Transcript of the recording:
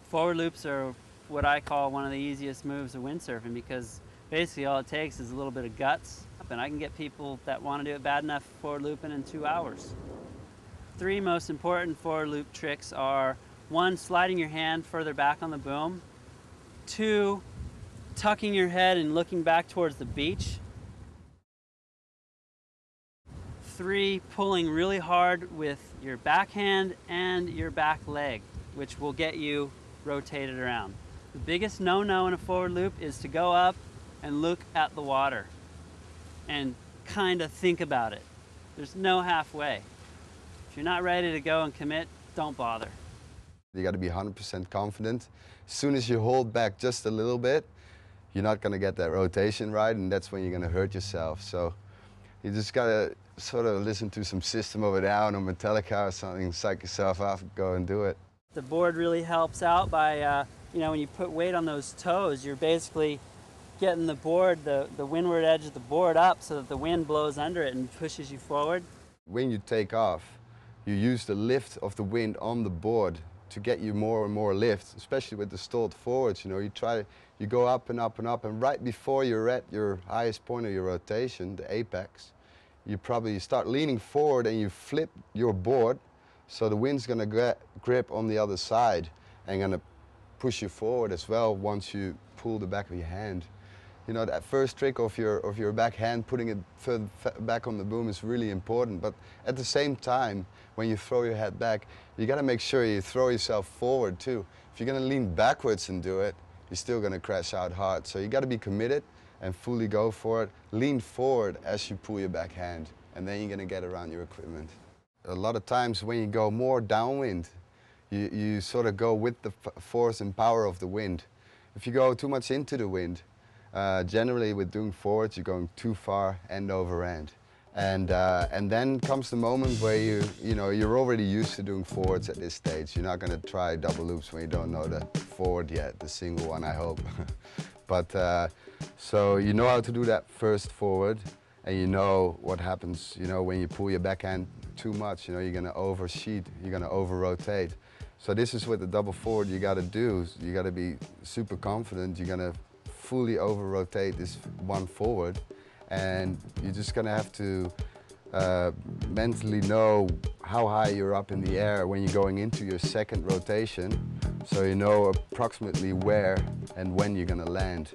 Forward loops are what I call one of the easiest moves of windsurfing, because basically all it takes is a little bit of guts, and I can get people that want to do it bad enough forward looping in 2 hours. Three most important forward loop tricks are: one, sliding your hand further back on the boom; two, tucking your head and looking back towards the beach; three, pulling really hard with your backhand and your back leg, which will get you rotated around. The biggest no-no in a forward loop is to go up and look at the water and kind of think about it. There's no halfway. If you're not ready to go and commit, don't bother. You got to be 100% confident. As soon as you hold back just a little bit, you're not going to get that rotation right, and that's when you're going to hurt yourself. So you just got to sort of listen to some System of a Down or Metallica or something, psych yourself up, go and do it. The board really helps out by, when you put weight on those toes, you're basically getting the board, the windward edge of the board up so that the wind blows under it and pushes you forward. When you take off, you use the lift of the wind on the board to get you more and more lift, especially with the stalled forwards. You go up and up and up, and right before you're at your highest point of your rotation, the apex, you start leaning forward and you flip your board, so the wind's going to grip on the other side and going to push you forward as well once you pull the back of your hand. That first trick of your back hand, putting it further back on the boom, is really important. But at the same time, when you throw your head back, you got to make sure you throw yourself forward too. If you're going to lean backwards and do it, you're still going to crash out hard. So you got to be committed and fully go for it. Lean forward as you pull your back hand, and then you're going to get around your equipment. A lot of times when you go more downwind, you sort of go with the force and power of the wind. If you go too much into the wind, generally with doing forwards, you're going too far end over end. And then comes the moment where you're already used to doing forwards at this stage. You're not going to try double loops when you don't know the forward yet, the single one, I hope. But so you know how to do that first forward, and you know what happens, when you pull your backhand too much, you're going to oversheet, you're going to over-rotate. So this is what the double forward you got to do. You got to be super confident. You're going to fully over-rotate this one forward, and you're just going to have to mentally know how high you're up in the air when you're going into your second rotation, so you know approximately where and when you're going to land.